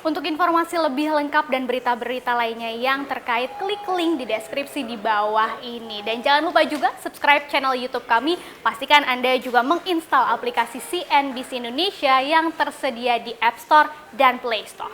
Untuk informasi lebih lengkap dan berita-berita lainnya yang terkait, klik link di deskripsi di bawah ini. Dan jangan lupa juga subscribe channel YouTube kami. Pastikan Anda juga menginstal aplikasi CNBC Indonesia yang tersedia di App Store dan Play Store.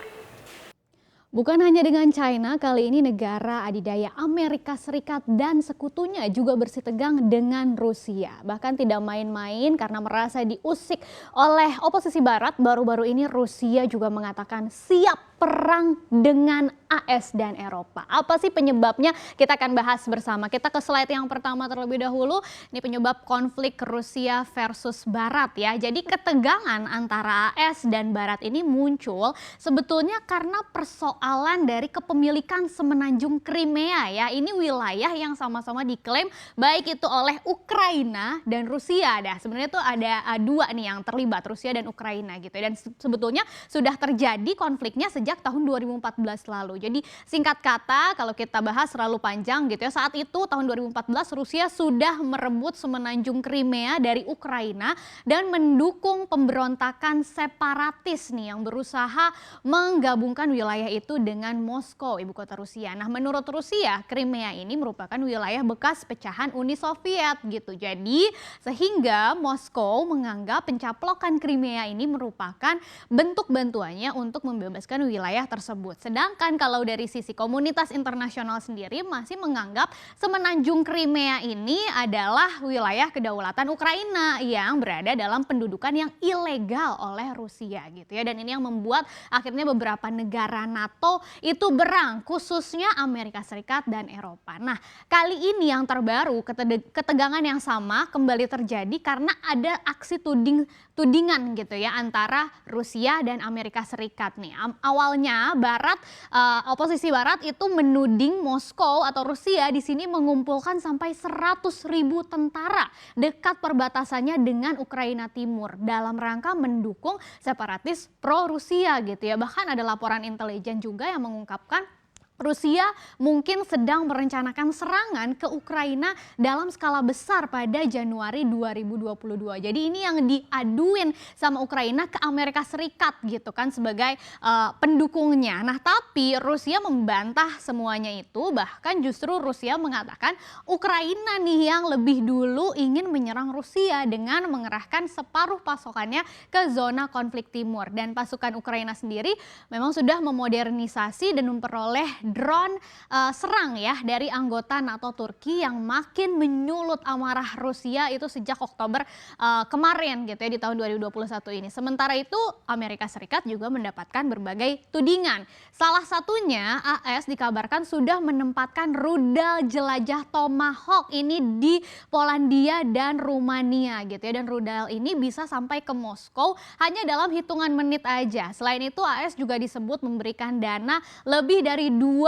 Bukan hanya dengan China, kali ini negara adidaya Amerika Serikat dan sekutunya juga bersitegang dengan Rusia. Bahkan tidak main-main karena merasa diusik oleh oposisi Barat, baru-baru ini Rusia juga mengatakan siap perang dengan AS dan Eropa. Apa sih penyebabnya? Kita akan bahas bersama. Kita ke slide yang pertama terlebih dahulu. Ini penyebab konflik Rusia versus Barat ya. Jadi ketegangan antara AS dan Barat ini muncul sebetulnya karena persoalan dari kepemilikan semenanjung Crimea ya. Ini wilayah yang sama-sama diklaim baik itu oleh Ukraina dan Rusia. Sebenarnya tuh ada dua nih yang terlibat, Rusia dan Ukraina gitu. Dan sebetulnya sudah terjadi konfliknya sejak tahun 2014 lalu. Jadi singkat kata kalau kita bahas terlalu panjang gitu ya, saat itu tahun 2014 Rusia sudah merebut semenanjung Crimea dari Ukraina dan mendukung pemberontakan separatis nih yang berusaha menggabungkan wilayah itu dengan Moskow, ibu kota Rusia. Nah, menurut Rusia, Crimea ini merupakan wilayah bekas pecahan Uni Soviet gitu. Jadi sehingga Moskow menganggap pencaplokan Crimea ini merupakan bentuk bantuannya untuk membebaskan wilayah tersebut. Sedangkan kalau dari sisi komunitas internasional sendiri masih menganggap semenanjung Crimea ini adalah wilayah kedaulatan Ukraina yang berada dalam pendudukan yang ilegal oleh Rusia gitu ya. Dan ini yang membuat akhirnya beberapa negara NATO itu berang, khususnya Amerika Serikat dan Eropa. Nah, kali ini yang terbaru ketegangan yang sama kembali terjadi karena ada aksi tudingan gitu ya antara Rusia dan Amerika Serikat nih. Awalnya oposisi Barat itu menuding Moskow atau Rusia di sini mengumpulkan sampai 100.000 tentara dekat perbatasannya dengan Ukraina Timur dalam rangka mendukung separatis pro-Rusia gitu ya. Bahkan ada laporan intelijen juga yang mengungkapkan Rusia mungkin sedang merencanakan serangan ke Ukraina dalam skala besar pada Januari 2022. Jadi ini yang diaduin sama Ukraina ke Amerika Serikat gitu kan sebagai pendukungnya. Nah, tapi Rusia membantah semuanya itu, bahkan justru Rusia mengatakan Ukraina nih yang lebih dulu ingin menyerang Rusia dengan mengerahkan separuh pasokannya ke zona konflik timur. Dan pasukan Ukraina sendiri memang sudah memodernisasi dan memperoleh drone serang ya dari anggota NATO Turki yang makin menyulut amarah Rusia itu sejak Oktober kemarin gitu ya di tahun 2021 ini. Sementara itu Amerika Serikat juga mendapatkan berbagai tudingan. Salah satunya AS dikabarkan sudah menempatkan rudal jelajah Tomahawk ini di Polandia dan Rumania gitu ya. Dan rudal ini bisa sampai ke Moskow hanya dalam hitungan menit aja. Selain itu AS juga disebut memberikan dana lebih dari 2,5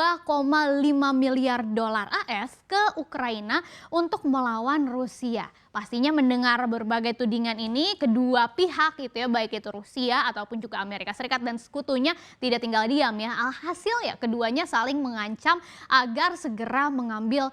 miliar dolar AS ke Ukraina untuk melawan Rusia. Pastinya mendengar berbagai tudingan ini, kedua pihak itu ya, baik itu Rusia ataupun juga Amerika Serikat dan sekutunya tidak tinggal diam ya. Alhasil ya keduanya saling mengancam agar segera mengambil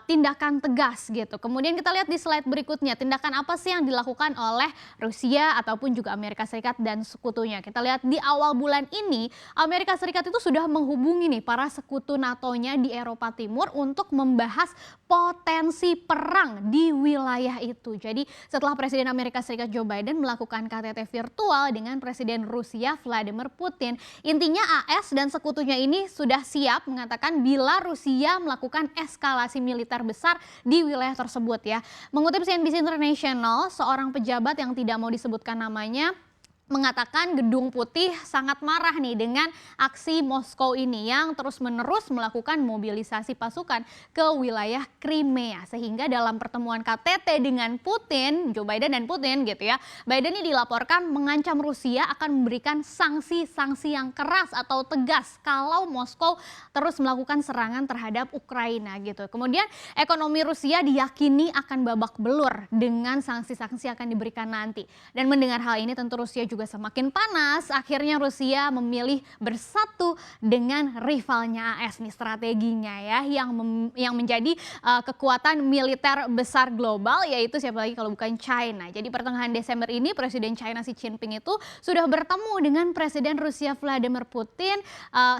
tindakan tegas gitu. Kemudian kita lihat di slide berikutnya, tindakan apa sih yang dilakukan oleh Rusia ataupun juga Amerika Serikat dan sekutunya. Kita lihat di awal bulan ini Amerika Serikat itu sudah menghubungi nih para sekutu NATO-nya di Eropa Timur untuk membahas potensi perang di wilayah itu. Jadi setelah Presiden Amerika Serikat Joe Biden melakukan KTT virtual dengan Presiden Rusia Vladimir Putin, intinya AS dan sekutunya ini sudah siap mengatakan bila Rusia melakukan eskalasi militer besar di wilayah tersebut ya. Mengutip CNBC International, seorang pejabat yang tidak mau disebutkan namanya mengatakan Gedung Putih sangat marah nih dengan aksi Moskow ini yang terus-menerus melakukan mobilisasi pasukan ke wilayah Crimea. Sehingga dalam pertemuan KTT dengan Putin, Joe Biden dan Putin gitu ya, Biden ini dilaporkan mengancam Rusia akan memberikan sanksi-sanksi yang keras atau tegas kalau Moskow terus melakukan serangan terhadap Ukraina gitu. Kemudian ekonomi Rusia diyakini akan babak belur dengan sanksi-sanksi yang akan diberikan nanti. Dan mendengar hal ini tentu Rusia juga juga semakin panas, akhirnya Rusia memilih bersatu dengan rivalnya AS nih strateginya ya, yang menjadi kekuatan militer besar global, yaitu siapa lagi kalau bukan China. Jadi pertengahan Desember ini Presiden China Xi Jinping itu sudah bertemu dengan Presiden Rusia Vladimir Putin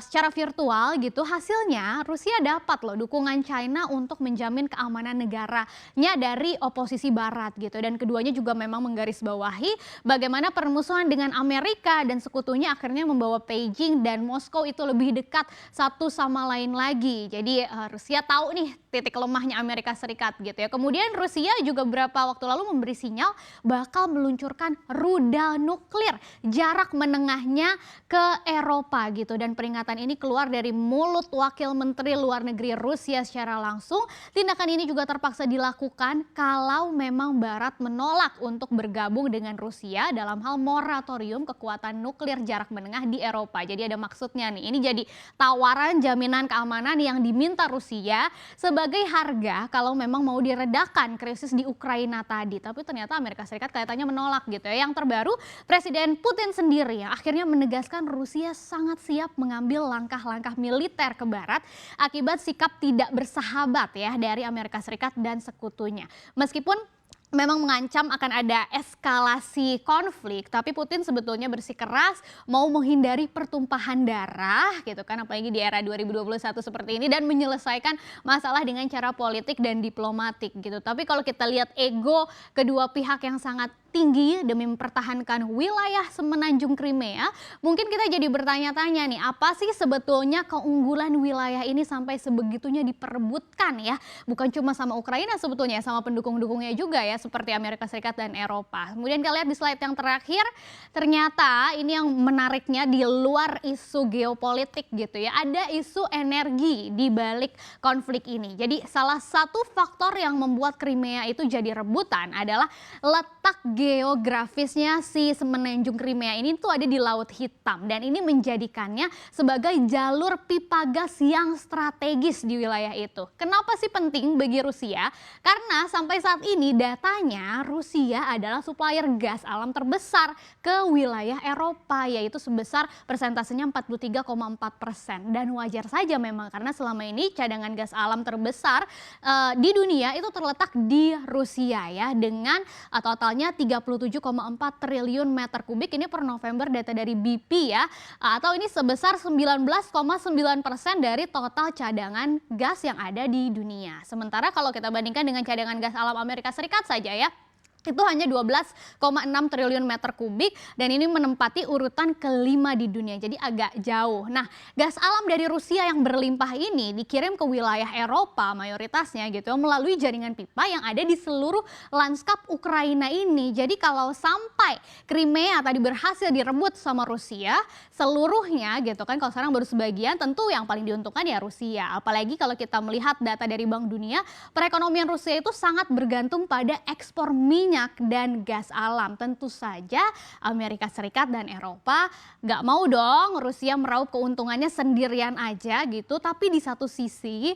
secara virtual gitu. Hasilnya Rusia dapat loh dukungan China untuk menjamin keamanan negaranya dari oposisi barat gitu, dan keduanya juga memang menggarisbawahi bagaimana permusuhan dengan Amerika dan sekutunya akhirnya membawa Beijing dan Moskow itu lebih dekat satu sama lain lagi. Jadi Rusia tahu nih titik lemahnya Amerika Serikat gitu ya. Kemudian Rusia juga beberapa waktu lalu memberi sinyal bakal meluncurkan rudal nuklir jarak menengahnya ke Eropa gitu, dan peringatan ini keluar dari mulut Wakil Menteri Luar Negeri Rusia secara langsung. Tindakan ini juga terpaksa dilakukan kalau memang Barat menolak untuk bergabung dengan Rusia dalam hal moratorium kekuatan nuklir jarak menengah di Eropa. Jadi ada maksudnya nih, ini jadi tawaran jaminan keamanan yang diminta Rusia sebagai harga kalau memang mau diredakan krisis di Ukraina tadi. Tapi ternyata Amerika Serikat kelihatannya menolak gitu ya. Yang terbaru Presiden Putin sendiri yang akhirnya menegaskan Rusia sangat siap mengambil langkah-langkah militer ke Barat akibat sikap tidak bersahabat ya dari Amerika Serikat dan sekutunya. Meskipun memang mengancam akan ada eskalasi konflik, tapi Putin sebetulnya bersikeras mau menghindari pertumpahan darah gitu kan, apalagi di era 2021 seperti ini, dan menyelesaikan masalah dengan cara politik dan diplomatik gitu. Tapi kalau kita lihat ego kedua pihak yang sangat tinggi demi mempertahankan wilayah semenanjung Crimea, mungkin kita jadi bertanya-tanya nih, apa sih sebetulnya keunggulan wilayah ini sampai sebegitunya diperebutkan ya? Bukan cuma sama Ukraina sebetulnya, sama pendukung-dukungnya juga ya, seperti Amerika Serikat dan Eropa. Kemudian kita lihat di slide yang terakhir, ternyata ini yang menariknya di luar isu geopolitik gitu ya, ada isu energi di balik konflik ini. Jadi salah satu faktor yang membuat Crimea itu jadi rebutan adalah letak geografisnya si semenanjung Crimea ini tuh ada di Laut Hitam, dan ini menjadikannya sebagai jalur pipa gas yang strategis di wilayah itu. Kenapa sih penting bagi Rusia? Karena sampai saat ini datanya Rusia adalah supplier gas alam terbesar ke wilayah Eropa, yaitu sebesar persentasenya 43,4%, dan wajar saja memang karena selama ini cadangan gas alam terbesar di dunia itu terletak di Rusia ya, dengan totalnya 37,4 triliun meter kubik ini per November data dari BP ya, atau ini sebesar 19,9% dari total cadangan gas yang ada di dunia. Sementara kalau kita bandingkan dengan cadangan gas alam Amerika Serikat saja ya, itu hanya 12,6 triliun meter kubik, dan ini menempati urutan kelima di dunia, jadi agak jauh. Nah, gas alam dari Rusia yang berlimpah ini dikirim ke wilayah Eropa mayoritasnya gitu melalui jaringan pipa yang ada di seluruh lanskap Ukraina ini. Jadi kalau sampai Crimea tadi berhasil direbut sama Rusia seluruhnya gitu kan, kalau sekarang baru sebagian, tentu yang paling diuntungkan ya Rusia. Apalagi kalau kita melihat data dari Bank Dunia, perekonomian Rusia itu sangat bergantung pada ekspor minyak dan gas alam. Tentu saja Amerika Serikat dan Eropa nggak mau dong Rusia meraup keuntungannya sendirian aja gitu. Tapi di satu sisi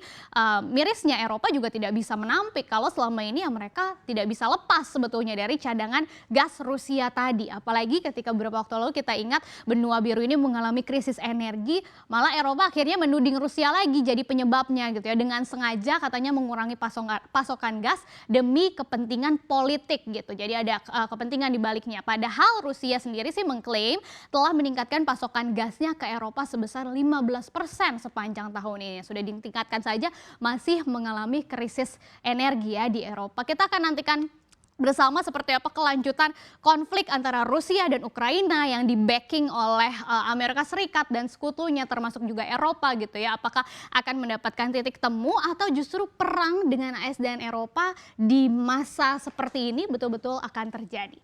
mirisnya Eropa juga tidak bisa menampik kalau selama ini ya mereka tidak bisa lepas sebetulnya dari cadangan gas Rusia tadi. Apalagi ketika beberapa waktu lalu kita ingat benua biru ini mengalami krisis energi, malah Eropa akhirnya menuding Rusia lagi jadi penyebabnya gitu ya, dengan sengaja katanya mengurangi pasokan gas demi kepentingan politik gitu. Jadi ada kepentingan di baliknya. Padahal Rusia sendiri sih mengklaim telah meningkatkan pasokan gasnya ke Eropa sebesar 15% sepanjang tahun ini. Sudah ditingkatkan saja masih mengalami krisis energi ya di Eropa. Kita akan nantikan bersama seperti apa kelanjutan konflik antara Rusia dan Ukraina yang di-backing oleh Amerika Serikat dan sekutunya termasuk juga Eropa gitu ya. Apakah akan mendapatkan titik temu atau justru perang dengan AS dan Eropa di masa seperti ini betul-betul akan terjadi.